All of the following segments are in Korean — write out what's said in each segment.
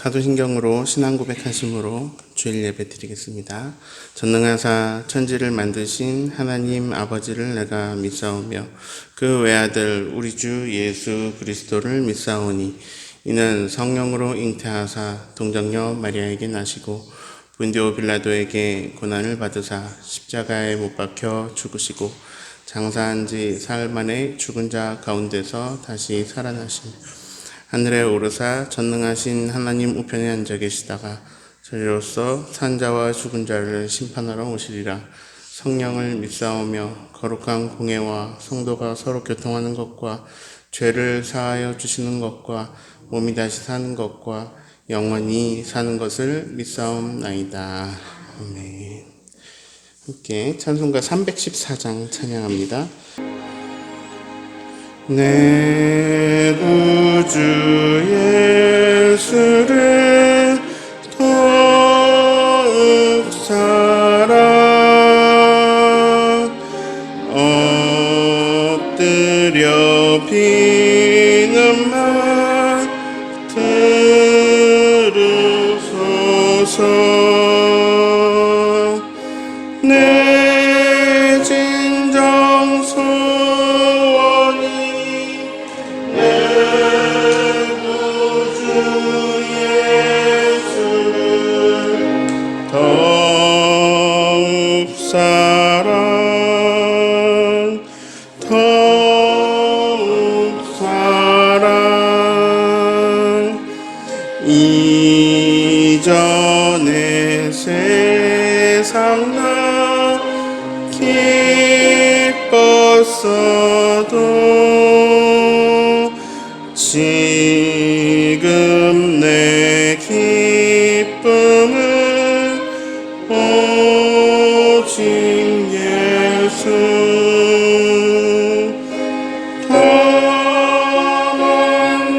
사도신경으로 신앙 고백하심으로 주일 예배 드리겠습니다. 전능하사 천지를 만드신 하나님 아버지를 내가 믿사오며 그 외아들 우리 주 예수 그리스도를 믿사오니 이는 성령으로 잉태하사 동정녀 마리아에게 나시고 본디오 빌라도에게 고난을 받으사 십자가에 못 박혀 죽으시고 장사한 지 사흘 만에 죽은 자 가운데서 다시 살아나시며 하늘에 오르사 전능하신 하나님 우편에 앉아 계시다가 저리로서 산자와 죽은 자를 심판하러 오시리라. 성령을 믿사오며 거룩한 공회와 성도가 서로 교통하는 것과 죄를 사하여 주시는 것과 몸이 다시 사는 것과 영원히 사는 것을 믿사옵나이다. 아멘. 함께 찬송가 314장 찬양합니다. 내 구주 예수를 더욱 사랑 엎드려 비는 말 들으소서. 내 진정 소원이 내 구주 예수를 더욱 사랑 이전의 세상 나 기뻤어도 지금 내 기쁨은 오직 예수. 다만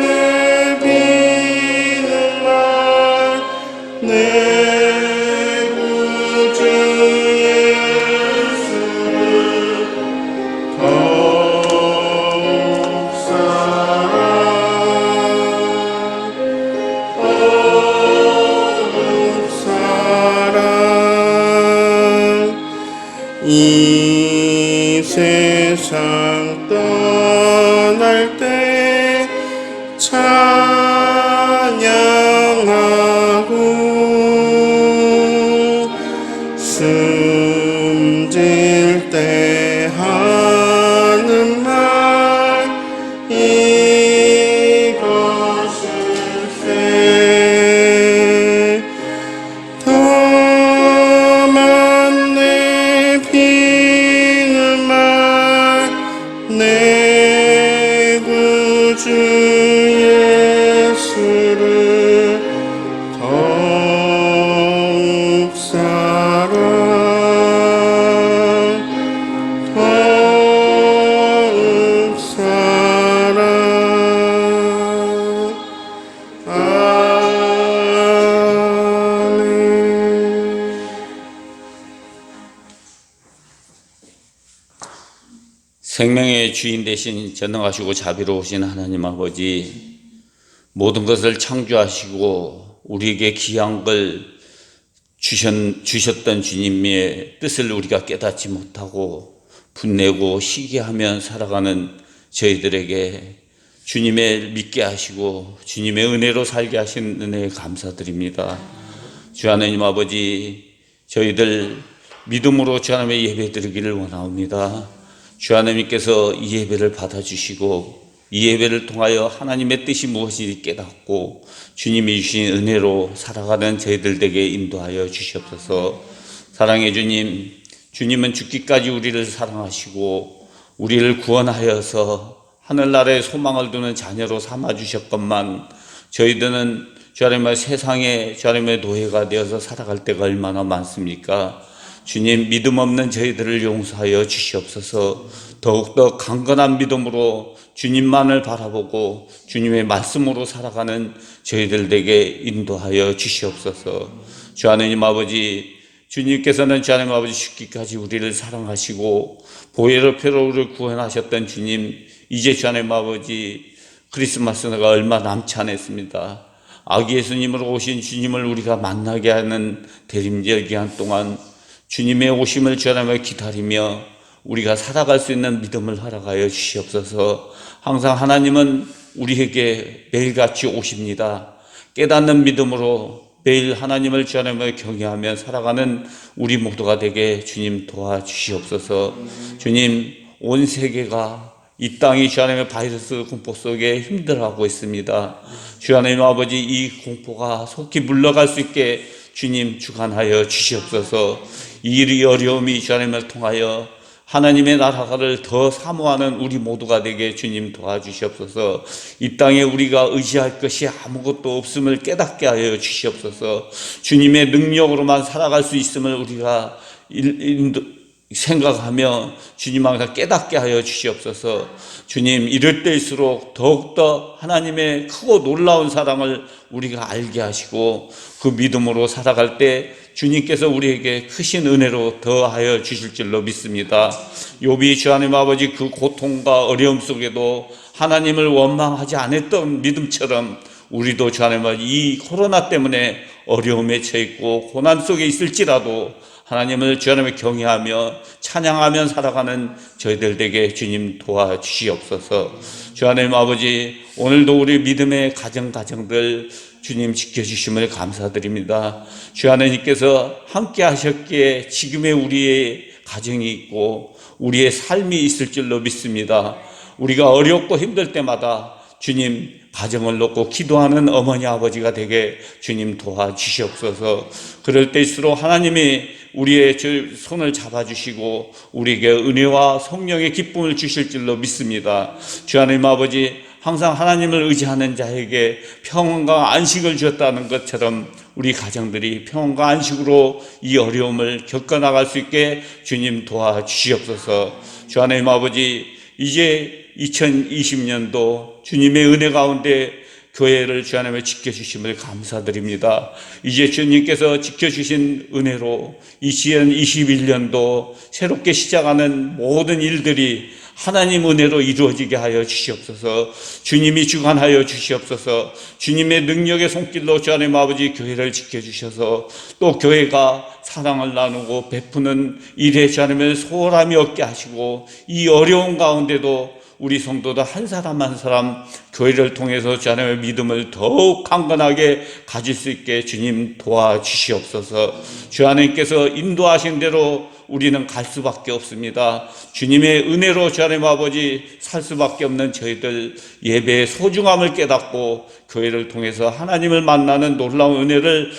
내 비는 말 내 구주 예수를 더욱 사랑 이 세상 떠날 때 찬양하고 숨질 때 하는 말 이것일세. 다만 내 비는 말 내 구주 예수를 더욱 사랑 더욱 사랑. 아멘. 생명의 주인 되신 전능하시고 자비로우신 하나님 아버지, 모든 것을 창조하시고 우리에게 귀한 걸 주셨던 주님의 뜻을 우리가 깨닫지 못하고 분내고 시기하며 살아가는 저희들에게 주님의 믿게 하시고 주님의 은혜로 살게 하신 은혜에 감사드립니다. 주 하나님 아버지, 저희들 믿음으로 주 하나님의 예배 드리기를 원하옵니다. 주 하나님께서 이 예배를 받아주시고 이 예배를 통하여 하나님의 뜻이 무엇인지 깨닫고 주님이 주신 은혜로 살아가는 저희들 에게 인도하여 주시옵소서. 사랑의 주님, 주님은 죽기까지 우리를 사랑하시고 우리를 구원하여서 하늘나라에 소망을 두는 자녀로 삼아주셨건만 저희들은 주 하나님의 세상에 주 하나님의 노예가 되어서 살아갈 때가 얼마나 많습니까? 주님, 믿음 없는 저희들을 용서하여 주시옵소서. 더욱더 강건한 믿음으로 주님만을 바라보고 주님의 말씀으로 살아가는 저희들에게 인도하여 주시옵소서. 주 하나님 아버지, 주님께서는 주 하나님 아버지 죽기까지 우리를 사랑하시고 보혈의 피로 우리를 구원하셨던 주님, 이제 주 하나님 아버지 크리스마스가 얼마 남지 않았습니다. 아기 예수님으로 오신 주님을 우리가 만나게 하는 대림절 기간 동안 주님의 오심을 전하며 기다리며 우리가 살아갈 수 있는 믿음을 허락하여 주시옵소서. 항상 하나님은 우리에게 매일같이 오십니다. 깨닫는 믿음으로 매일 하나님을 전하며 경외하며 살아가는 우리 모두가 되게 주님 도와주시옵소서. 주님, 온 세계가 이 땅이 주 하나님의 바이러스 공포 속에 힘들어하고 있습니다. 주 하나님 아버지, 이 공포가 속히 물러갈 수 있게 주님 주관하여 주시옵소서. 이 어려움이 주 하나님을 통하여 하나님의 나라를 더 사모하는 우리 모두가 되게 주님 도와주시옵소서. 이 땅에 우리가 의지할 것이 아무것도 없음을 깨닫게 하여 주시옵소서. 주님의 능력으로만 살아갈 수 있음을 우리가 생각하며 주님 항상 깨닫게 하여 주시옵소서. 주님, 이럴 때일수록 더욱더 하나님의 크고 놀라운 사랑을 우리가 알게 하시고 그 믿음으로 살아갈 때 주님께서 우리에게 크신 은혜로 더하여 주실 줄로 믿습니다. 욥이 주 하나님 아버지 그 고통과 어려움 속에도 하나님을 원망하지 않았던 믿음처럼 우리도 주 하나님 아버지 이 코로나 때문에 어려움에 처했고 고난 속에 있을지라도 하나님을 주 하나님을 경외하며 찬양하며 살아가는 저희들 되게 주님 도와주시옵소서. 주 하나님 아버지, 오늘도 우리 믿음의 가정들 주님 지켜주심을 감사드립니다. 주 하나님께서 함께 하셨기에 지금의 우리의 가정이 있고 우리의 삶이 있을 줄로 믿습니다. 우리가 어렵고 힘들 때마다 주님 가정을 놓고 기도하는 어머니 아버지가 되게 주님 도와주시옵소서. 그럴 때일수록 하나님이 우리의 손을 잡아주시고 우리에게 은혜와 성령의 기쁨을 주실 줄로 믿습니다. 주 하나님 아버지, 항상 하나님을 의지하는 자에게 평안과 안식을 주었다는 것처럼 우리 가정들이 평안과 안식으로 이 어려움을 겪어나갈 수 있게 주님 도와주시옵소서. 주 하나님 아버지, 이제 2020년도 주님의 은혜 가운데 교회를 주 하나님을 지켜주심을 감사드립니다. 이제 주님께서 지켜주신 은혜로 2021년도 새롭게 시작하는 모든 일들이 하나님 은혜로 이루어지게 하여 주시옵소서. 주님이 주관하여 주시옵소서. 주님의 능력의 손길로 주 하나님 아버지 교회를 지켜주셔서 또 교회가 사랑을 나누고 베푸는 일에 주 하나님의 소홀함이 없게 하시고 이 어려운 가운데도 우리 성도들 한 사람 한 사람 교회를 통해서 주 하나님의 믿음을 더욱 강건하게 가질 수 있게 주님 도와주시옵소서. 주 하나님께서 인도하신 대로 우리는 갈 수밖에 없습니다. 주님의 은혜로 주 하나님 아버지 살 수밖에 없는 저희들 예배의 소중함을 깨닫고 교회를 통해서 하나님을 만나는 놀라운 은혜를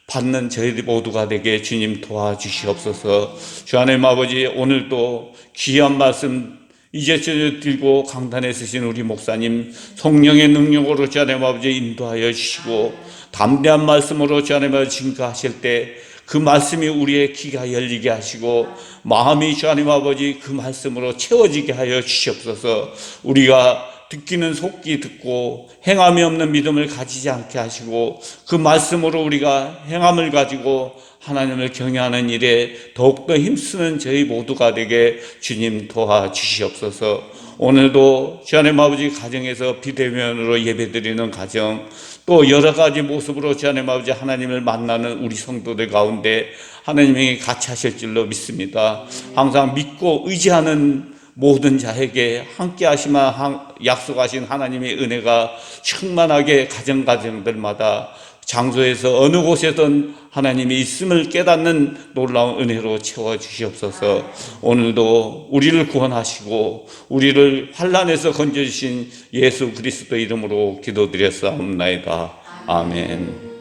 받는 저희들 모두가 되게 주님 도와주시옵소서. 주 하나님 아버지, 오늘도 귀한 말씀 이제 들고 강단에 서신 우리 목사님 성령의 능력으로 주 하나님 아버지 인도하여 주시고 담대한 말씀으로 주 하나님 아버지 증거하실 때 그 말씀이 우리의 귀가 열리게 하시고 마음이 주 하나님 아버지 그 말씀으로 채워지게 하여 주시옵소서. 우리가 듣기는 속기 듣고 행함이 없는 믿음을 가지지 않게 하시고 그 말씀으로 우리가 행함을 가지고 하나님을 경외하는 일에 더욱더 힘쓰는 저희 모두가 되게 주님 도와주시옵소서. 오늘도 주 하나님 아버지 가정에서 비대면으로 예배드리는 가정 또 여러 가지 모습으로 주 하나님 아버지 하나님을 만나는 우리 성도들 가운데 하나님이 같이 하실 줄로 믿습니다. 항상 믿고 의지하는 모든 자에게 함께 하시마 약속하신 하나님의 은혜가 충만하게 가정들마다 장소에서 어느 곳에든 하나님이 있음을 깨닫는 놀라운 은혜로 채워주시옵소서. 오늘도 우리를 구원하시고 우리를 환난에서 건져주신 예수 그리스도 이름으로 기도드렸사옵나이다. 아멘.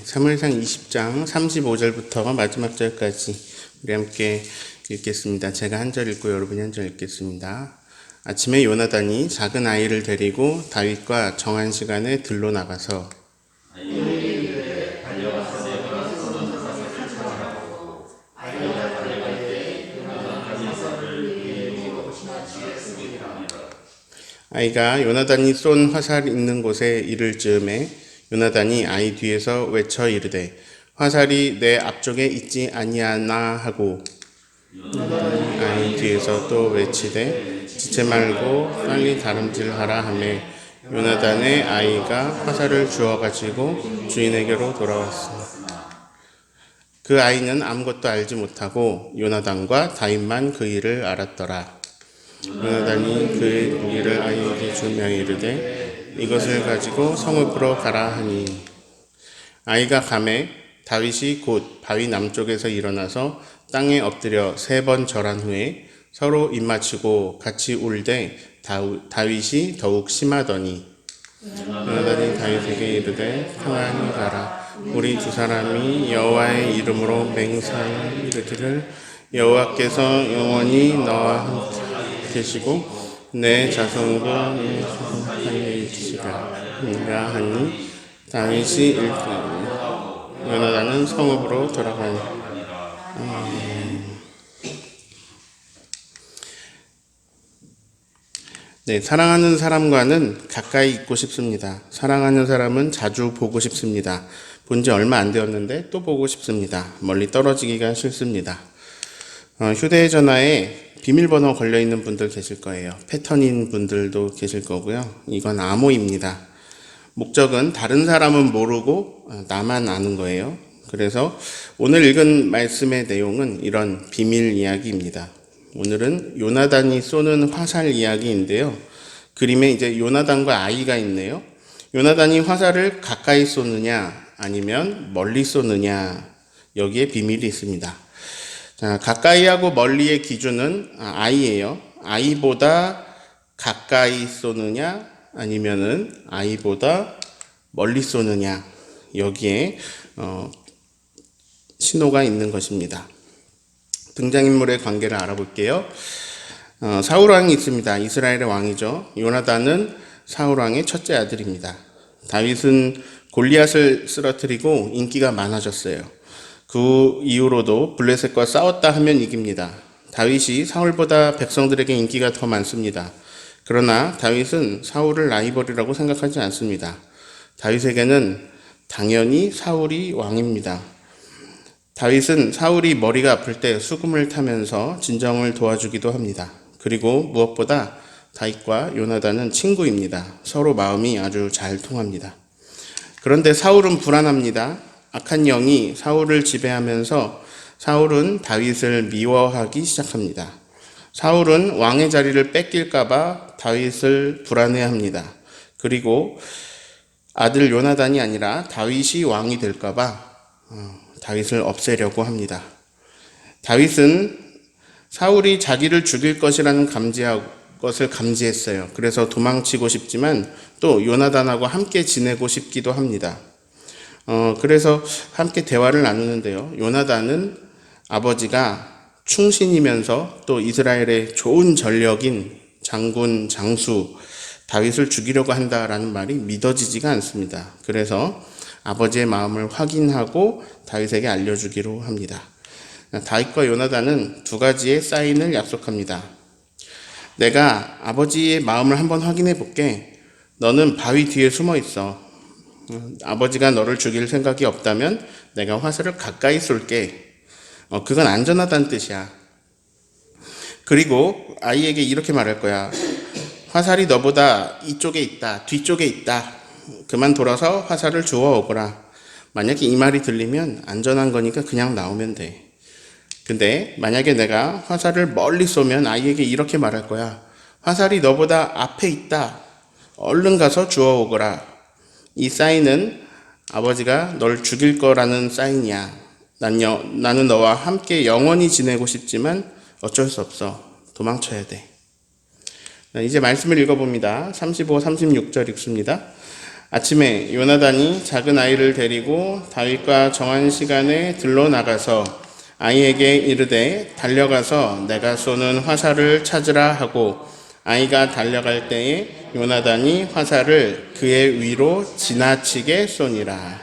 사무엘상 20장 35절부터 마지막 절까지 우리 함께 읽겠습니다. 제가 한 절 읽고 여러분이 한 절 읽겠습니다. 아침에 요나단이 작은 아이를 데리고 다윗과 정한 시간에 들로 나가서 아이가 요나단이 쏜 화살 있는 곳에 이를 즈음에 요나단이 아이 뒤에서 외쳐 이르되 화살이 내 앞쪽에 있지 아니하나 하고 아이 뒤에서 또 외치되 지체 말고 빨리 다름질하라 하매 요나단의 아이가 화살을 주워 가지고 주인에게로 돌아왔습니다. 그 아이는 아무것도 알지 못하고 요나단과 다윗만 그 일을 알았더라. 요나단이 그의 무기를 아이에게 주며 이르되 이것을 가지고 성읍으로 가라 하니 아이가 가매 다윗이 곧 바위 남쪽에서 일어나서 땅에 엎드려 3번 절한 후에 서로 입맞추고 같이 울되 다윗이 더욱 심하더니 요나단이 다윗에게 이르되 평안히 가라. 우리 두 사람이 여호와의 이름으로 맹세하여 이르기를 여호와께서 영원히 너와 함께 계시고 내 자손과 내 자손 사이에 있으리라 하니 다윗이 일어나니 요나단은 성읍으로 돌아가니 네, 사랑하는 사람과는 가까이 있고 싶습니다. 사랑하는 사람은 자주 보고 싶습니다. 본 지 얼마 안 되었는데 또 보고 싶습니다. 멀리 떨어지기가 싫습니다. 휴대전화에 비밀번호 걸려있는 분들 계실 거예요. 패턴인 분들도 계실 거고요. 이건 암호입니다. 목적은 다른 사람은 모르고 나만 아는 거예요. 그래서 오늘 읽은 말씀의 내용은 이런 비밀 이야기입니다. 오늘은 요나단이 쏘는 화살 이야기인데요. 그림에 이제 요나단과 아이가 있네요. 요나단이 화살을 가까이 쏘느냐 아니면 멀리 쏘느냐 여기에 비밀이 있습니다. 자, 가까이하고 멀리의 기준은 아이예요. 아이보다 가까이 쏘느냐 아니면은 아이보다 멀리 쏘느냐 여기에 신호가 있는 것입니다. 등장인물의 관계를 알아볼게요. 사울 왕이 있습니다. 이스라엘의 왕이죠. 요나단은 사울 왕의 첫째 아들입니다. 다윗은 골리앗을 쓰러뜨리고 인기가 많아졌어요. 그 이후로도 블레셋과 싸웠다 하면 이깁니다. 다윗이 사울보다 백성들에게 인기가 더 많습니다. 그러나 다윗은 사울을 라이벌이라고 생각하지 않습니다. 다윗에게는 당연히 사울이 왕입니다. 다윗은 사울이 머리가 아플 때 수금을 타면서 진정을 도와주기도 합니다. 그리고 무엇보다 다윗과 요나단은 친구입니다. 서로 마음이 아주 잘 통합니다. 그런데 사울은 불안합니다. 악한 영이 사울을 지배하면서 사울은 다윗을 미워하기 시작합니다. 사울은 왕의 자리를 뺏길까봐 다윗을 불안해합니다. 그리고 아들 요나단이 아니라 다윗이 왕이 될까봐 다윗을 없애려고 합니다. 다윗은 사울이 자기를 죽일 것이라는 것을 감지했어요. 그래서 도망치고 싶지만 또 요나단하고 함께 지내고 싶기도 합니다. 그래서 함께 대화를 나누는데요. 요나단은 아버지가 충신이면서 또 이스라엘의 좋은 전력인 장군, 장수 다윗을 죽이려고 한다라는 말이 믿어지지가 않습니다. 그래서 아버지의 마음을 확인하고 다윗에게 알려주기로 합니다. 다윗과 요나단은 두 가지의 사인을 약속합니다. 내가 아버지의 마음을 한번 확인해 볼게. 너는 바위 뒤에 숨어 있어. 아버지가 너를 죽일 생각이 없다면 내가 화살을 가까이 쏠게. 그건 안전하다는 뜻이야. 그리고 아이에게 이렇게 말할 거야. 화살이 너보다 이쪽에 있다, 뒤쪽에 있다. 그만 돌아서 화살을 주워 오거라. 만약에 이 말이 들리면 안전한 거니까 그냥 나오면 돼. 근데 만약에 내가 화살을 멀리 쏘면 아이에게 이렇게 말할 거야. 화살이 너보다 앞에 있다. 얼른 가서 주워 오거라. 이 사인은 아버지가 널 죽일 거라는 사인이야. 나는 너와 함께 영원히 지내고 싶지만 어쩔 수 없어. 도망쳐야 돼. 이제 말씀을 읽어봅니다. 35, 36절 읽습니다. 아침에 요나단이 작은 아이를 데리고 다윗과 정한 시간에 들러 나가서 아이에게 이르되 달려가서 내가 쏘는 화살을 찾으라 하고 아이가 달려갈 때에 요나단이 화살을 그의 위로 지나치게 쏘니라.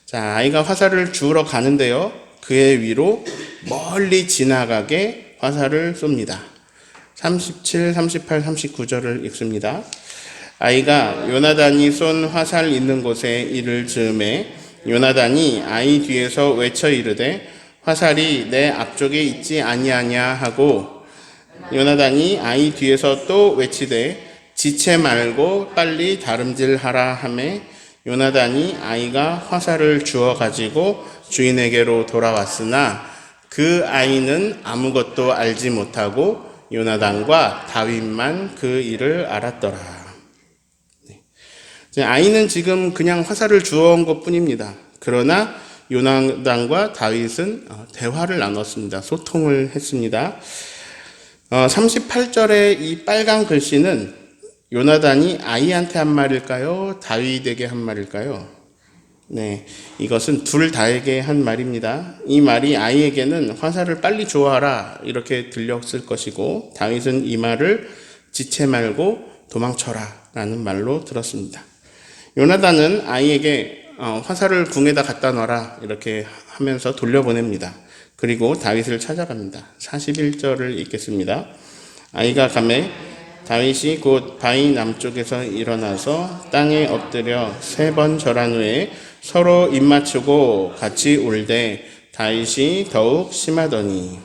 자, 아이가 화살을 주우러 가는데요. 그의 위로 멀리 지나가게 화살을 쏩니다. 37, 38, 39절을 읽습니다. 아이가 요나단이 쏜 화살 있는 곳에 이를 즈음에 요나단이 아이 뒤에서 외쳐 이르되 화살이 내 앞쪽에 있지 아니하냐 하고 요나단이 아이 뒤에서 또 외치되 지체 말고 빨리 다름질하라 하매 요나단이 아이가 화살을 주어 가지고 주인에게로 돌아왔으나 그 아이는 아무것도 알지 못하고 요나단과 다윗만 그 일을 알았더라. 아이는 지금 그냥 화살을 주어온 것뿐입니다. 그러나 요나단과 다윗은 대화를 나눴습니다. 소통을 했습니다. 38절의 이 빨간 글씨는 요나단이 아이한테 한 말일까요? 다윗에게 한 말일까요? 네, 이것은 둘 다에게 한 말입니다. 이 말이 아이에게는 화살을 빨리 주어하라 이렇게 들렸을 것이고 다윗은 이 말을 지체 말고 도망쳐라 라는 말로 들었습니다. 요나단은 아이에게 화살을 궁에다 갖다 놔라 이렇게 하면서 돌려보냅니다. 그리고 다윗을 찾아갑니다. 41절을 읽겠습니다. 아이가 가매 다윗이 곧 바위 남쪽에서 일어나서 땅에 엎드려 3번 절한 후에 서로 입맞추고 같이 울되 다윗이 더욱 심하더니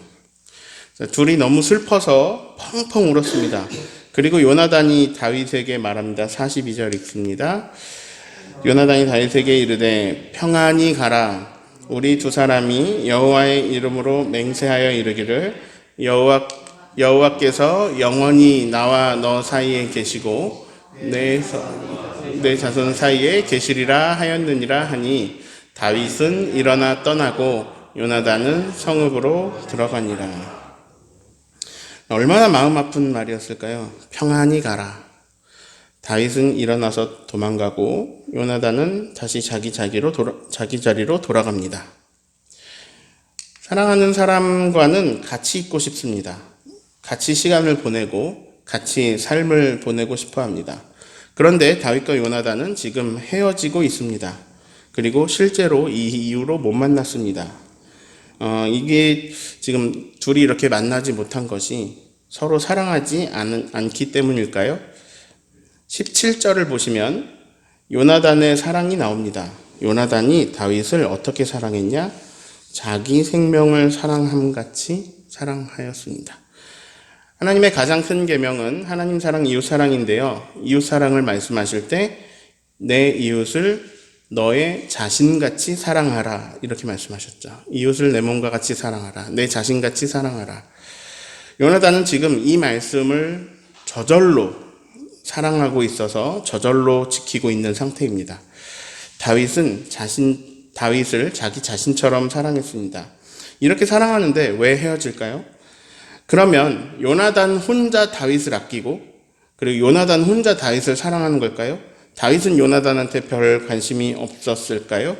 둘이 너무 슬퍼서 펑펑 울었습니다. 그리고 요나단이 다윗에게 말합니다. 42절 읽습니다. 요나단이 다윗에게 이르되 평안히 가라. 우리 두 사람이 여호와의 이름으로 맹세하여 이르기를 여호와께서 영원히 나와 너 사이에 계시고 내 자손 사이에 계시리라 하였느니라 하니 다윗은 일어나 떠나고 요나단은 성읍으로 들어가니라. 얼마나 마음 아픈 말이었을까요? 평안히 가라. 다윗은 일어나서 도망가고 요나단은 다시 자기 자리로 돌아갑니다. 사랑하는 사람과는 같이 있고 싶습니다. 같이 시간을 보내고 같이 삶을 보내고 싶어 합니다. 그런데 다윗과 요나단은 지금 헤어지고 있습니다. 그리고 실제로 이 이후로 못 만났습니다. 이게 지금 둘이 이렇게 만나지 못한 것이 서로 사랑하지 않기 때문일까요? 17절을 보시면 요나단의 사랑이 나옵니다. 요나단이 다윗을 어떻게 사랑했냐? 자기 생명을 사랑함같이 사랑하였습니다. 하나님의 가장 큰 계명은 하나님 사랑, 이웃 사랑인데요. 이웃 사랑을 말씀하실 때 내 이웃을 너의 자신같이 사랑하라 이렇게 말씀하셨죠. 이웃을 내 몸과 같이 사랑하라. 내 자신같이 사랑하라. 요나단은 지금 이 말씀을 저절로 사랑하고 있어서 저절로 지키고 있는 상태입니다. 다윗을 자기 자신처럼 사랑했습니다. 이렇게 사랑하는데 왜 헤어질까요? 그러면 요나단 혼자 다윗을 아끼고 그리고 요나단 혼자 다윗을 사랑하는 걸까요? 다윗은 요나단한테 별 관심이 없었을까요?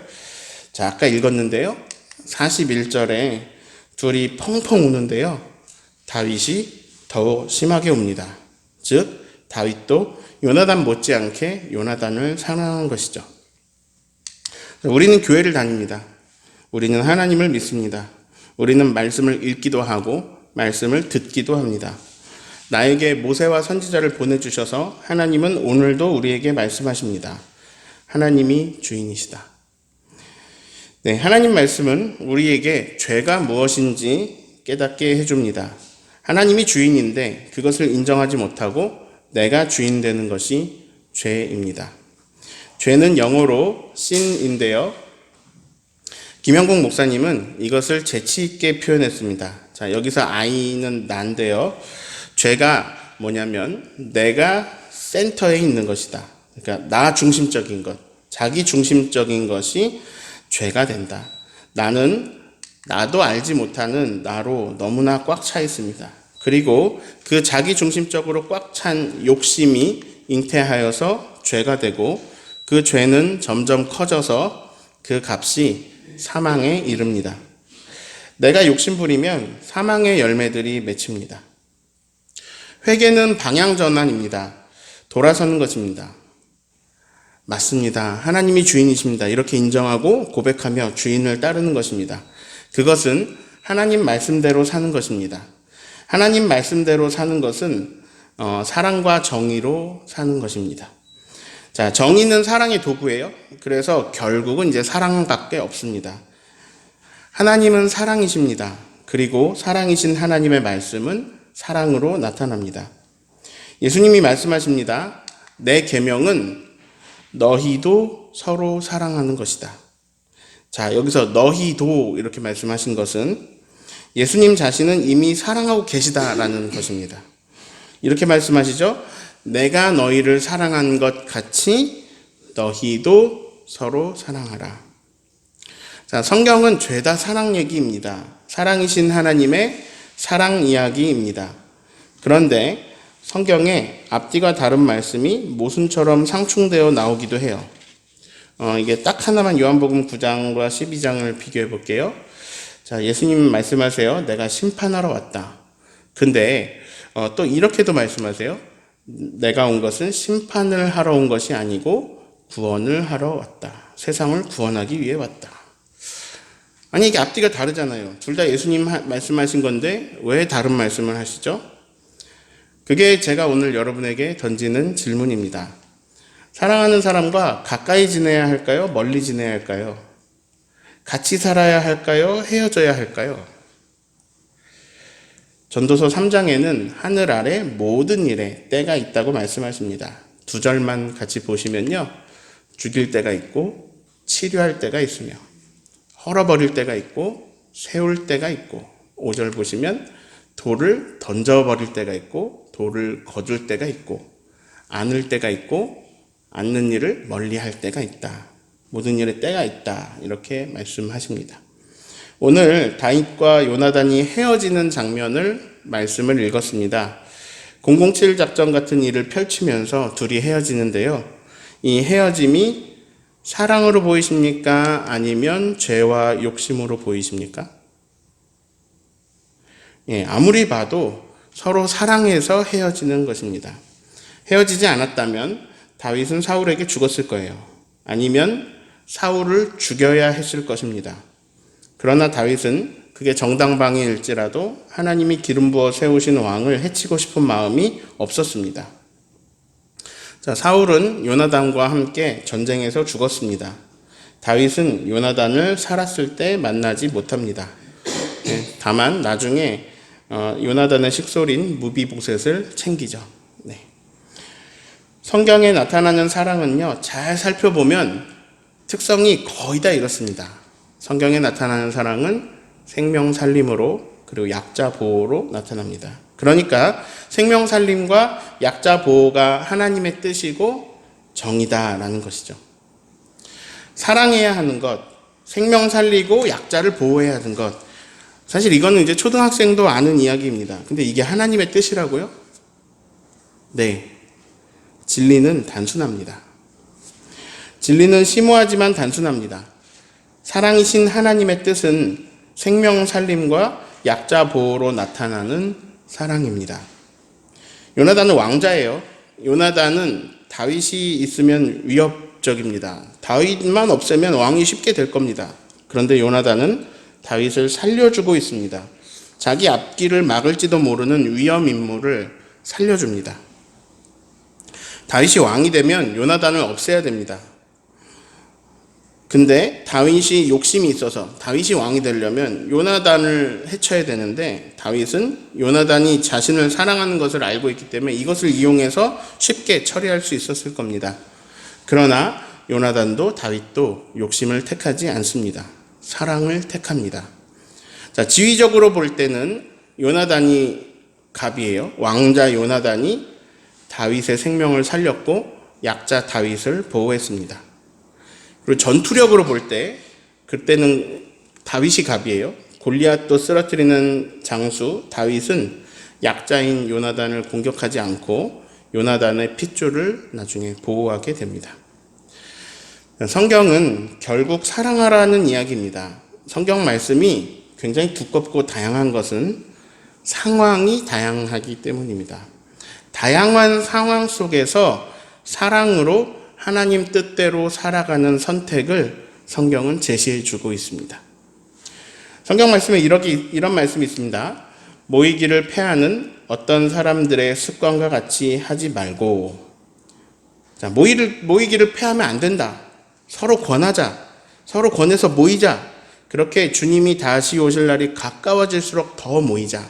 자, 아까 읽었는데요. 41절에 둘이 펑펑 우는데요. 다윗이 더 심하게 웁니다. 즉 다윗도 요나단 못지않게 요나단을 사랑한 것이죠. 우리는 교회를 다닙니다. 우리는 하나님을 믿습니다. 우리는 말씀을 읽기도 하고 말씀을 듣기도 합니다. 나에게 모세와 선지자를 보내주셔서 하나님은 오늘도 우리에게 말씀하십니다. 하나님이 주인이시다. 네, 하나님 말씀은 우리에게 죄가 무엇인지 깨닫게 해줍니다. 하나님이 주인인데 그것을 인정하지 못하고 내가 주인 되는 것이 죄입니다. 죄는 영어로 sin인데요. 김영국 목사님은 이것을 재치 있게 표현했습니다. 자, 여기서 I는 나인데요. 죄가 뭐냐면 내가 센터에 있는 것이다. 그러니까 나 중심적인 것, 자기 중심적인 것이 죄가 된다. 나도 알지 못하는 나로 너무나 꽉 차 있습니다. 그리고 그 자기 중심적으로 꽉 찬 욕심이 잉태하여서 죄가 되고 그 죄는 점점 커져서 그 값이 사망에 이릅니다. 내가 욕심 부리면 사망의 열매들이 맺힙니다. 회개는 방향 전환입니다. 돌아서는 것입니다. 맞습니다. 하나님이 주인이십니다. 이렇게 인정하고 고백하며 주인을 따르는 것입니다. 그것은 하나님 말씀대로 사는 것입니다. 하나님 말씀대로 사는 것은 사랑과 정의로 사는 것입니다. 자, 정의는 사랑의 도구예요. 그래서 결국은 이제 사랑밖에 없습니다. 하나님은 사랑이십니다. 그리고 사랑이신 하나님의 말씀은 사랑으로 나타납니다. 예수님이 말씀하십니다. 내 계명은 너희도 서로 사랑하는 것이다. 자, 여기서 너희도 이렇게 말씀하신 것은 예수님 자신은 이미 사랑하고 계시다라는 것입니다. 이렇게 말씀하시죠. 내가 너희를 사랑한 것 같이 너희도 서로 사랑하라. 자, 성경은 죄다 사랑 얘기입니다. 사랑이신 하나님의 사랑 이야기입니다. 그런데 성경에 앞뒤가 다른 말씀이 모순처럼 상충되어 나오기도 해요. 이게 딱 하나만 요한복음 9장과 12장을 비교해 볼게요. 자, 예수님 말씀하세요. 내가 심판하러 왔다. 근데 또 이렇게도 말씀하세요. 내가 온 것은 심판을 하러 온 것이 아니고 구원을 하러 왔다. 세상을 구원하기 위해 왔다. 아니, 이게 앞뒤가 다르잖아요. 둘 다 예수님 말씀하신 건데 왜 다른 말씀을 하시죠? 그게 제가 오늘 여러분에게 던지는 질문입니다. 사랑하는 사람과 가까이 지내야 할까요? 멀리 지내야 할까요? 같이 살아야 할까요? 헤어져야 할까요? 전도서 3장에는 하늘 아래 모든 일에 때가 있다고 말씀하십니다. 2절만 같이 보시면요. 죽일 때가 있고 치료할 때가 있으며 헐어버릴 때가 있고 세울 때가 있고 5절 보시면 돌을 던져버릴 때가 있고 돌을 거둘 때가 있고 안을 때가 있고 앉는 일을 멀리할 때가 있다. 모든 일에 때가 있다. 이렇게 말씀하십니다. 오늘 다윗과 요나단이 헤어지는 장면을 말씀을 읽었습니다. 007 작전 같은 일을 펼치면서 둘이 헤어지는데요. 이 헤어짐이 사랑으로 보이십니까? 아니면 죄와 욕심으로 보이십니까? 아무리 봐도 서로 사랑해서 헤어지는 것입니다. 헤어지지 않았다면 다윗은 사울에게 죽었을 거예요. 아니면 사울을 죽여야 했을 것입니다. 그러나 다윗은 그게 정당방위일지라도 하나님이 기름 부어 세우신 왕을 해치고 싶은 마음이 없었습니다. 자, 사울은 요나단과 함께 전쟁에서 죽었습니다. 다윗은 요나단을 살았을 때 만나지 못합니다. 다만 나중에 요나단의 식솔인 무비보셋을 챙기죠. 성경에 나타나는 사랑은요, 잘 살펴보면 특성이 거의 다 이렇습니다. 성경에 나타나는 사랑은 생명 살림으로 그리고 약자 보호로 나타납니다. 그러니까 생명 살림과 약자 보호가 하나님의 뜻이고 정의다라는 것이죠. 사랑해야 하는 것, 생명 살리고 약자를 보호해야 하는 것. 사실 이거는 이제 초등학생도 아는 이야기입니다. 근데 이게 하나님의 뜻이라고요? 네. 진리는 단순합니다. 진리는 심오하지만 단순합니다. 사랑이신 하나님의 뜻은 생명 살림과 약자 보호로 나타나는 사랑입니다. 요나단은 왕자예요. 요나단은 다윗이 있으면 위협적입니다. 다윗만 없애면 왕이 쉽게 될 겁니다. 그런데 요나단은 다윗을 살려주고 있습니다. 자기 앞길을 막을지도 모르는 위험 인물을 살려줍니다. 다윗이 왕이 되면 요나단을 없애야 됩니다. 근데 다윗이 욕심이 있어서 다윗이 왕이 되려면 요나단을 해쳐야 되는데 다윗은 요나단이 자신을 사랑하는 것을 알고 있기 때문에 이것을 이용해서 쉽게 처리할 수 있었을 겁니다. 그러나 요나단도 다윗도 욕심을 택하지 않습니다. 사랑을 택합니다. 자, 지위적으로 볼 때는 요나단이 갑이에요. 왕자 요나단이 다윗의 생명을 살렸고 약자 다윗을 보호했습니다. 그리고 전투력으로 볼 때 그때는 다윗이 갑이에요. 골리앗도 쓰러뜨리는 장수 다윗은 약자인 요나단을 공격하지 않고 요나단의 핏줄을 나중에 보호하게 됩니다. 성경은 결국 사랑하라는 이야기입니다. 성경 말씀이 굉장히 두껍고 다양한 것은 상황이 다양하기 때문입니다. 다양한 상황 속에서 사랑으로 하나님 뜻대로 살아가는 선택을 성경은 제시해 주고 있습니다. 성경 말씀에 이런 말씀이 있습니다. 모이기를 패하는 어떤 사람들의 습관과 같이 하지 말고, 자, 모이기를 패하면 안 된다. 서로 권하자. 서로 권해서 모이자. 그렇게 주님이 다시 오실 날이 가까워질수록 더 모이자.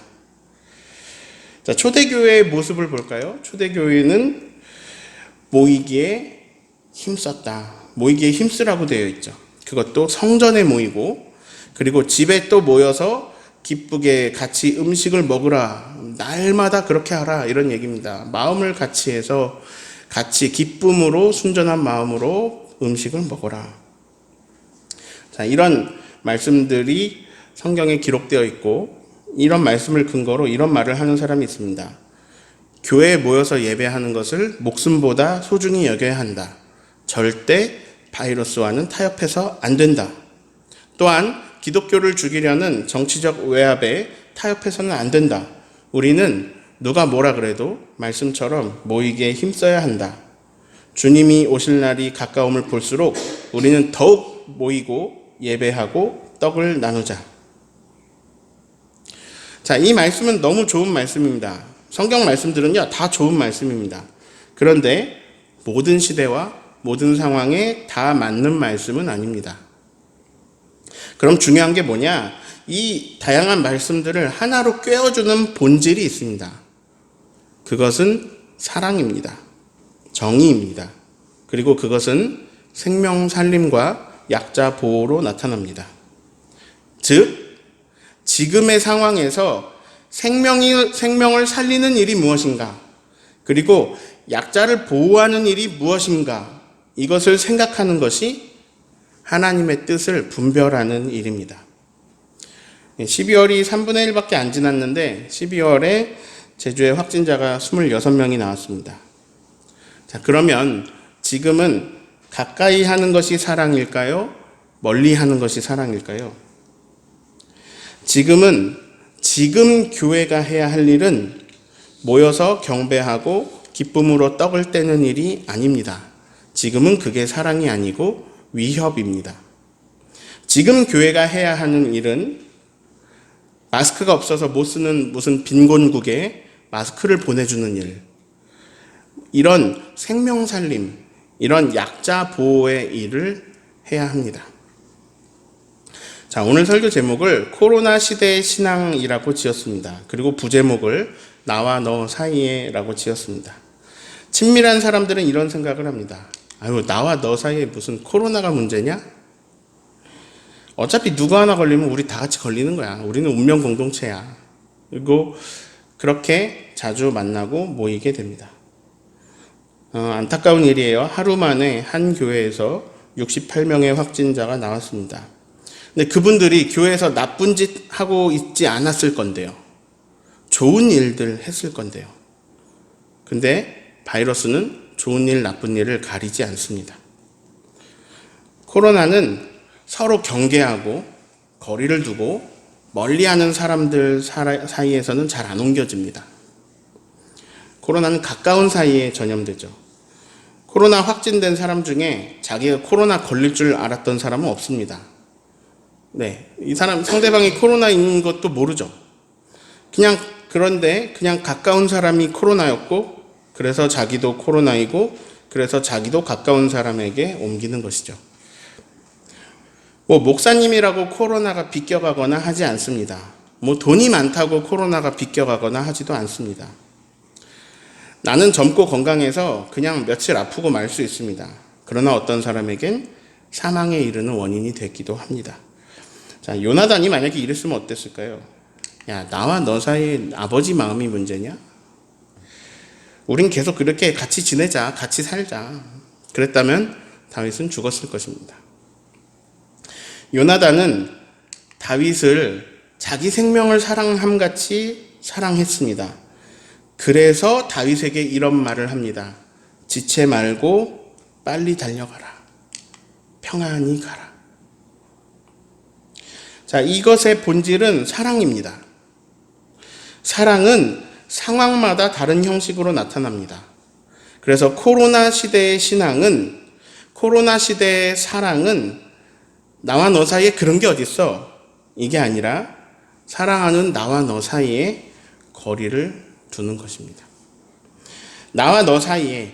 자, 초대교회의 모습을 볼까요? 초대교회는 모이기에 힘썼다. 모이기에 힘쓰라고 되어 있죠. 그것도 성전에 모이고, 그리고 집에 또 모여서 기쁘게 같이 음식을 먹으라. 날마다 그렇게 하라. 이런 얘기입니다. 마음을 같이 해서 같이 기쁨으로, 순전한 마음으로 음식을 먹어라. 자, 이런 말씀들이 성경에 기록되어 있고, 이런 말씀을 근거로 이런 말을 하는 사람이 있습니다. 교회에 모여서 예배하는 것을 목숨보다 소중히 여겨야 한다. 절대 바이러스와는 타협해서 안 된다. 또한 기독교를 죽이려는 정치적 외압에 타협해서는 안 된다. 우리는 누가 뭐라 그래도 말씀처럼 모이기에 힘써야 한다. 주님이 오실 날이 가까움을 볼수록 우리는 더욱 모이고 예배하고 떡을 나누자. 자, 이 말씀은 너무 좋은 말씀입니다. 성경 말씀들은요, 다 좋은 말씀입니다. 그런데 모든 시대와 모든 상황에 다 맞는 말씀은 아닙니다. 그럼 중요한 게 뭐냐? 이 다양한 말씀들을 하나로 꿰어주는 본질이 있습니다. 그것은 사랑입니다. 정의입니다. 그리고 그것은 생명 살림과 약자 보호로 나타납니다. 즉, 지금의 상황에서 생명을 살리는 일이 무엇인가? 그리고 약자를 보호하는 일이 무엇인가? 이것을 생각하는 것이 하나님의 뜻을 분별하는 일입니다. 12월이 3분의 1밖에 안 지났는데 12월에 제주에 확진자가 26명이 나왔습니다. 자, 그러면 지금은 가까이 하는 것이 사랑일까요? 멀리 하는 것이 사랑일까요? 지금 교회가 해야 할 일은 모여서 경배하고 기쁨으로 떡을 떼는 일이 아닙니다. 지금은 그게 사랑이 아니고 위협입니다. 지금 교회가 해야 하는 일은 마스크가 없어서 못 쓰는 무슨 빈곤국에 마스크를 보내주는 일, 이런 생명살림, 이런 약자 보호의 일을 해야 합니다. 자, 오늘 설교 제목을 코로나 시대의 신앙이라고 지었습니다. 그리고 부제목을 나와 너 사이에라고 지었습니다. 친밀한 사람들은 이런 생각을 합니다. 아유, 나와 너 사이에 무슨 코로나가 문제냐? 어차피 누구 하나 걸리면 우리 다 같이 걸리는 거야. 우리는 운명 공동체야. 그리고 그렇게 자주 만나고 모이게 됩니다. 안타까운 일이에요. 하루 만에 한 교회에서 68명의 확진자가 나왔습니다. 근데 그분들이 교회에서 나쁜 짓 하고 있지 않았을 건데요. 좋은 일들 했을 건데요. 근데 바이러스는 좋은 일, 나쁜 일을 가리지 않습니다. 코로나는 서로 경계하고 거리를 두고 멀리하는 사람들 사이에서는 잘 안 옮겨집니다. 코로나는 가까운 사이에 전염되죠. 코로나 확진된 사람 중에 자기가 코로나 걸릴 줄 알았던 사람은 없습니다. 네, 이 사람 상대방이 코로나인 것도 모르죠. 그런데 그냥 가까운 사람이 코로나였고, 그래서 자기도 코로나이고, 그래서 자기도 가까운 사람에게 옮기는 것이죠. 목사님이라고 코로나가 비껴가거나 하지 않습니다. 돈이 많다고 코로나가 비껴가거나 하지도 않습니다. 나는 젊고 건강해서 그냥 며칠 아프고 말 수 있습니다. 그러나 어떤 사람에겐 사망에 이르는 원인이 되기도 합니다. 자, 요나단이 만약에 이랬으면 어땠을까요? 야, 나와 너 사이에 아버지 마음이 문제냐? 우린 계속 그렇게 같이 지내자, 같이 살자. 그랬다면 다윗은 죽었을 것입니다. 요나단은 다윗을 자기 생명을 사랑함같이 사랑했습니다. 그래서 다윗에게 이런 말을 합니다. 지체 말고 빨리 달려가라. 평안히 가라. 자, 이것의 본질은 사랑입니다. 사랑은 상황마다 다른 형식으로 나타납니다. 그래서 코로나 시대의 신앙은, 코로나 시대의 사랑은 나와 너 사이에 그런 게 어딨어? 이게 아니라 사랑하는 나와 너 사이에 거리를 두는 것입니다. 나와 너 사이에,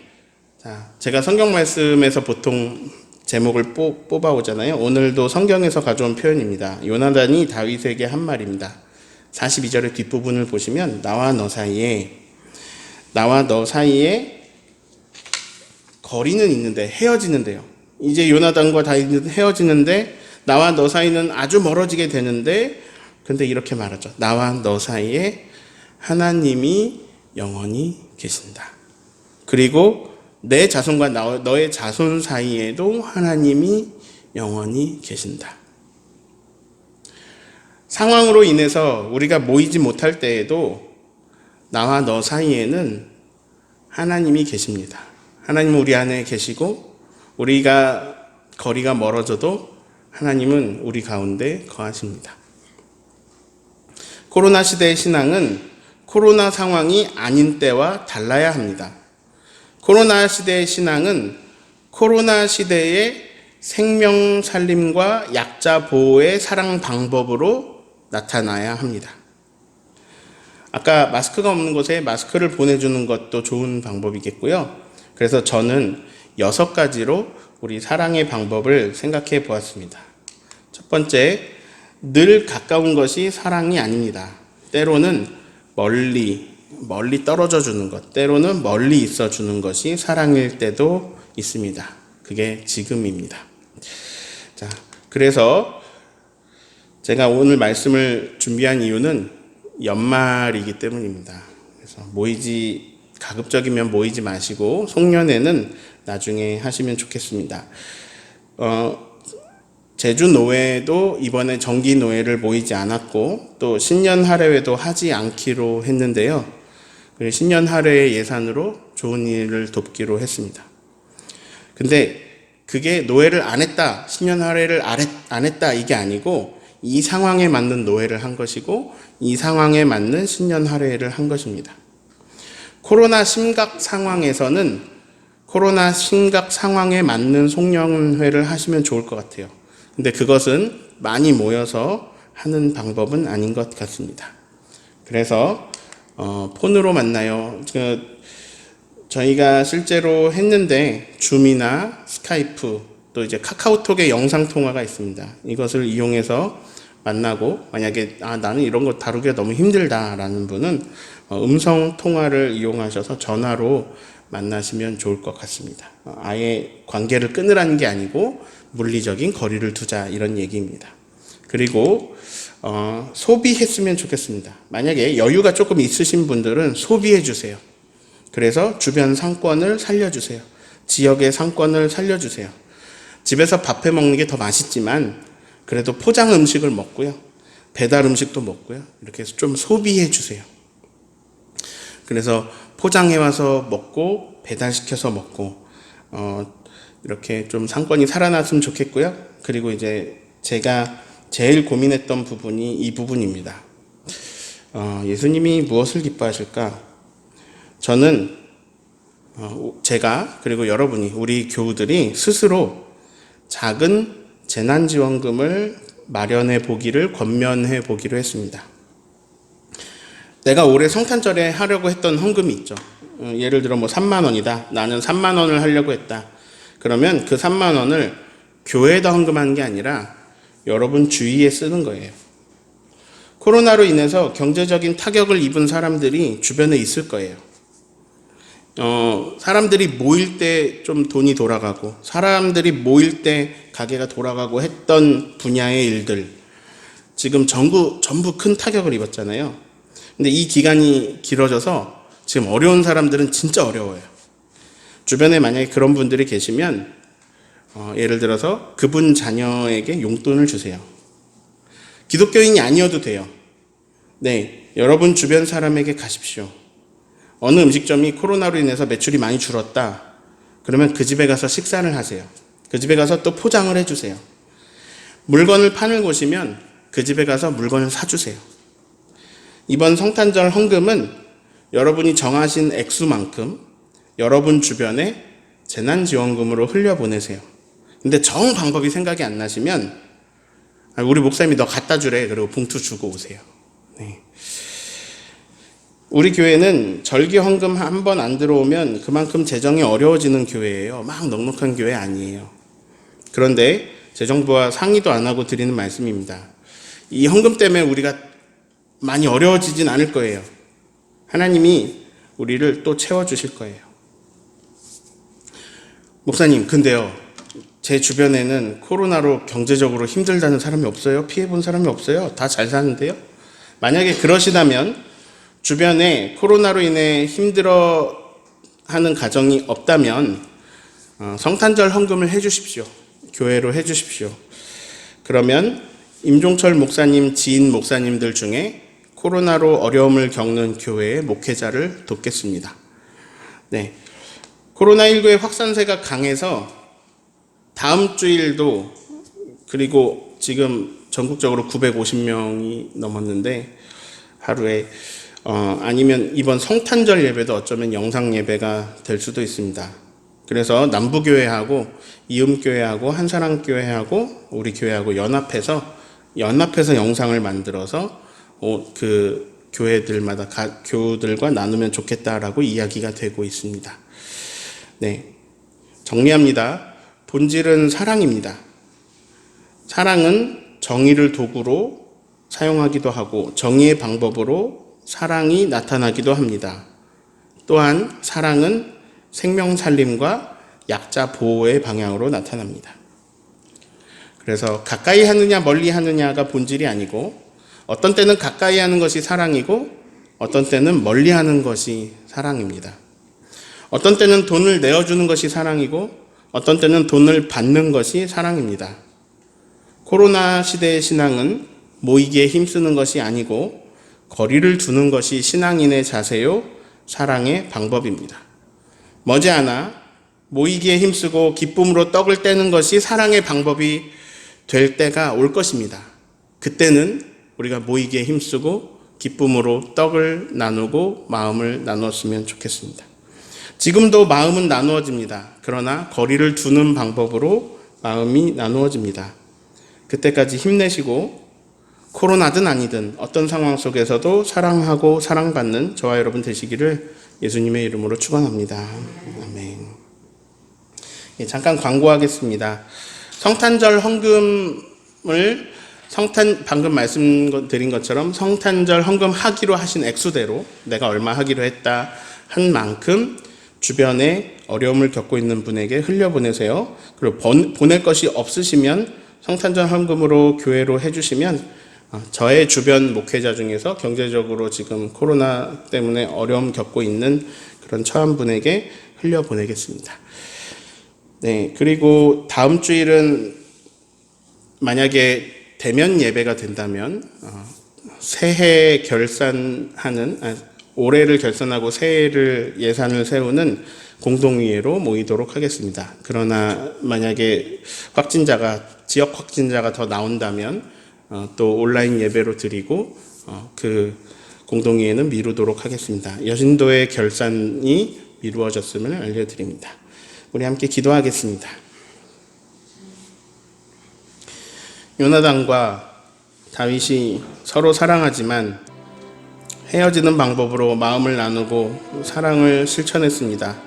자, 제가 성경 말씀에서 보통 제목을 뽑아 오잖아요. 오늘도 성경에서 가져온 표현입니다. 요나단이 다윗에게 한 말입니다. 42절의 뒷부분을 보시면 나와 너 사이에 거리는 있는데 헤어지는데요. 이제 요나단과 다윗은 헤어지는데 나와 너 사이는 아주 멀어지게 되는데, 근데 이렇게 말하죠. 나와 너 사이에 하나님이 영원히 계신다. 그리고 내 자손과 너의 자손 사이에도 하나님이 영원히 계신다. 상황으로 인해서 우리가 모이지 못할 때에도 나와 너 사이에는 하나님이 계십니다. 하나님은 우리 안에 계시고, 우리가 거리가 멀어져도 하나님은 우리 가운데 거하십니다. 코로나 시대의 신앙은 코로나 상황이 아닌 때와 달라야 합니다. 코로나 시대의 신앙은 코로나 시대의 생명 살림과 약자 보호의 사랑 방법으로 나타나야 합니다. 아까 마스크가 없는 곳에 마스크를 보내주는 것도 좋은 방법이겠고요. 그래서 저는 6가지로 우리 사랑의 방법을 생각해 보았습니다. 첫 번째, 늘 가까운 것이 사랑이 아닙니다. 때로는 멀리 떨어져 주는 것, 때로는 멀리 있어 주는 것이 사랑일 때도 있습니다. 그게 지금입니다. 자, 그래서 제가 오늘 말씀을 준비한 이유는 연말이기 때문입니다. 그래서 가급적이면 모이지 마시고 송년회는 나중에 하시면 좋겠습니다. 제주 노회도 이번에 정기 노회를 모이지 않았고, 또 신년 할애회도 하지 않기로 했는데요. 신년 할애회 예산으로 좋은 일을 돕기로 했습니다. 근데 그게 노회를 안 했다, 신년 할애를 안 했다, 이게 아니고 이 상황에 맞는 노회를 한 것이고 이 상황에 맞는 신년 할애회를 한 것입니다. 코로나 심각 상황에서는 코로나 심각 상황에 맞는 송년회를 하시면 좋을 것 같아요. 근데 그것은 많이 모여서 하는 방법은 아닌 것 같습니다. 그래서 폰으로 만나요. 저희가 실제로 했는데 줌이나 스카이프, 또 이제 카카오톡의 영상 통화가 있습니다. 이것을 이용해서 만나고, 만약에 나는 이런 거 다루기가 너무 힘들다라는 분은 음성 통화를 이용하셔서 전화로 만나시면 좋을 것 같습니다. 아예 관계를 끊으라는 게 아니고 물리적인 거리를 두자, 이런 얘기입니다. 그리고 소비했으면 좋겠습니다. 만약에 여유가 조금 있으신 분들은 소비해 주세요. 그래서 주변 상권을 살려주세요. 지역의 상권을 살려주세요. 집에서 밥해 먹는 게 더 맛있지만 그래도 포장 음식을 먹고요. 배달 음식도 먹고요. 이렇게 해서 좀 소비해 주세요. 그래서 포장해 와서 먹고 배달시켜서 먹고 이렇게 좀 상권이 살아났으면 좋겠고요. 그리고 이제 제가 제일 고민했던 부분이 이 부분입니다. 예수님이 무엇을 기뻐하실까? 저는 제가, 그리고 여러분이, 우리 교우들이 스스로 작은 재난지원금을 마련해 보기를 권면해 보기로 했습니다. 내가 올해 성탄절에 하려고 했던 헌금이 있죠. 예를 들어 3만 원이다. 나는 3만 원을 하려고 했다. 그러면 그 3만 원을 교회에다 헌금하는 게 아니라 여러분 주위에 쓰는 거예요. 코로나로 인해서 경제적인 타격을 입은 사람들이 주변에 있을 거예요. 사람들이 모일 때 좀 돈이 돌아가고, 사람들이 모일 때 가게가 돌아가고 했던 분야의 일들, 지금 전부 큰 타격을 입었잖아요. 근데 이 기간이 길어져서 지금 어려운 사람들은 진짜 어려워요. 주변에 만약에 그런 분들이 계시면 예를 들어서 그분 자녀에게 용돈을 주세요. 기독교인이 아니어도 돼요. 네, 여러분 주변 사람에게 가십시오. 어느 음식점이 코로나로 인해서 매출이 많이 줄었다. 그러면 그 집에 가서 식사를 하세요. 그 집에 가서 또 포장을 해주세요. 물건을 파는 곳이면 그 집에 가서 물건을 사주세요. 이번 성탄절 헌금은 여러분이 정하신 액수만큼 여러분 주변에 재난지원금으로 흘려보내세요. 근데 정 방법이 생각이 안 나시면 우리 목사님이 너 갖다 주래. 그리고 봉투 주고 오세요. 네. 우리 교회는 절기 헌금 한 번 안 들어오면 그만큼 재정이 어려워지는 교회예요. 막 넉넉한 교회 아니에요. 그런데 재정부와 상의도 안 하고 드리는 말씀입니다. 이 헌금 때문에 우리가 많이 어려워지진 않을 거예요. 하나님이 우리를 또 채워주실 거예요. 목사님, 근데요, 제 주변에는 코로나로 경제적으로 힘들다는 사람이 없어요? 피해본 사람이 없어요? 다 잘 사는데요? 만약에 그러시다면 주변에 코로나로 인해 힘들어 하는 가정이 없다면 성탄절 헌금을 해주십시오. 교회로 해주십시오. 그러면 임종철 목사님 지인 목사님들 중에 코로나로 어려움을 겪는 교회의 목회자를 돕겠습니다. 네, 코로나19의 확산세가 강해서 다음 주일도, 그리고 지금 전국적으로 950명이 넘었는데 하루에 아니면 이번 성탄절 예배도 어쩌면 영상 예배가 될 수도 있습니다. 그래서 남부교회하고 이음교회하고 한사랑교회하고 우리 교회하고 연합해서 영상을 만들어서 그 교회들마다 교우들과 나누면 좋겠다라고 이야기가 되고 있습니다. 네, 정리합니다. 본질은 사랑입니다. 사랑은 정의를 도구로 사용하기도 하고 정의의 방법으로 사랑이 나타나기도 합니다. 또한 사랑은 생명 살림과 약자 보호의 방향으로 나타납니다. 그래서 가까이 하느냐 멀리 하느냐가 본질이 아니고 어떤 때는 가까이 하는 것이 사랑이고 어떤 때는 멀리 하는 것이 사랑입니다. 어떤 때는 돈을 내어주는 것이 사랑이고 어떤 때는 돈을 받는 것이 사랑입니다. 코로나 시대의 신앙은 모이기에 힘쓰는 것이 아니고 거리를 두는 것이 신앙인의 자세요, 사랑의 방법입니다. 머지않아 모이기에 힘쓰고 기쁨으로 떡을 떼는 것이 사랑의 방법이 될 때가 올 것입니다. 그때는 우리가 모이기에 힘쓰고 기쁨으로 떡을 나누고 마음을 나눴으면 좋겠습니다. 지금도 마음은 나누어집니다. 그러나 거리를 두는 방법으로 마음이 나누어집니다. 그때까지 힘내시고 코로나든 아니든 어떤 상황 속에서도 사랑하고 사랑받는 저와 여러분 되시기를 예수님의 이름으로 축원합니다. 아멘. 잠깐 광고하겠습니다. 성탄절 헌금을 방금 말씀드린 것처럼 성탄절 헌금 하기로 하신 액수대로 내가 얼마 하기로 했다 한 만큼 주변에 어려움을 겪고 있는 분에게 흘려보내세요. 그리고 보낼 것이 없으시면 성탄절 헌금으로 교회로 해주시면 저의 주변 목회자 중에서 경제적으로 지금 코로나 때문에 어려움 겪고 있는 그런 처한 분에게 흘려보내겠습니다. 네, 그리고 다음 주일은 만약에 대면 예배가 된다면 새해 결산하는 올해를 결산하고 새해를 예산을 세우는 공동의회로 모이도록 하겠습니다. 그러나 만약에 지역 확진자가 더 나온다면 또 온라인 예배로 드리고 그 공동의회는 미루도록 하겠습니다. 여신도의 결산이 미루어졌음을 알려드립니다. 우리 함께 기도하겠습니다. 요나단과 다윗이 서로 사랑하지만 헤어지는 방법으로 마음을 나누고 사랑을 실천했습니다.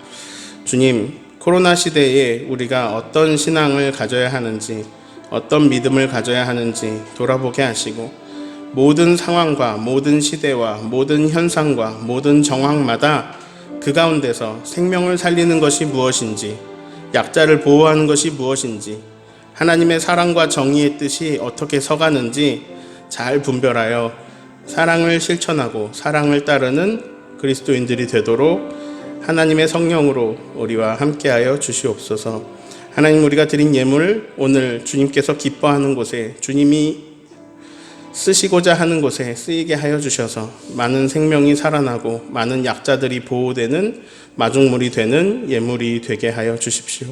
주님, 코로나 시대에 우리가 어떤 신앙을 가져야 하는지, 어떤 믿음을 가져야 하는지 돌아보게 하시고 모든 상황과 모든 시대와 모든 현상과 모든 정황마다 그 가운데서 생명을 살리는 것이 무엇인지, 약자를 보호하는 것이 무엇인지, 하나님의 사랑과 정의의 뜻이 어떻게 서가는지 잘 분별하여 사랑을 실천하고 사랑을 따르는 그리스도인들이 되도록 하나님의 성령으로 우리와 함께하여 주시옵소서. 하나님, 우리가 드린 예물 오늘 주님께서 기뻐하는 곳에, 주님이 쓰시고자 하는 곳에 쓰이게 하여 주셔서 많은 생명이 살아나고 많은 약자들이 보호되는 마중물이 되는 예물이 되게 하여 주십시오.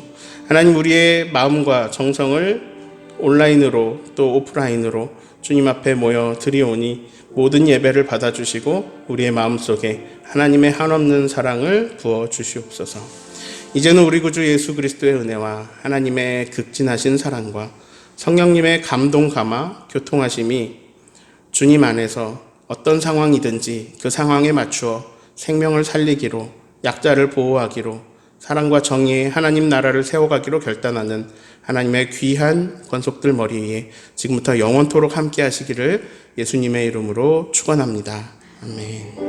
하나님, 우리의 마음과 정성을 온라인으로 또 오프라인으로 주님 앞에 모여 드리오니 모든 예배를 받아주시고 우리의 마음속에 하나님의 한없는 사랑을 부어 주시옵소서. 이제는 우리 구주 예수 그리스도의 은혜와 하나님의 극진하신 사랑과 성령님의 감동 감화 교통하심이 주님 안에서 어떤 상황이든지 그 상황에 맞추어 생명을 살리기로, 약자를 보호하기로, 사랑과 정의의 하나님 나라를 세워가기로 결단하는 하나님의 귀한 권속들 머리 위에 지금부터 영원토록 함께 하시기를 예수님의 이름으로 축원합니다. 아멘.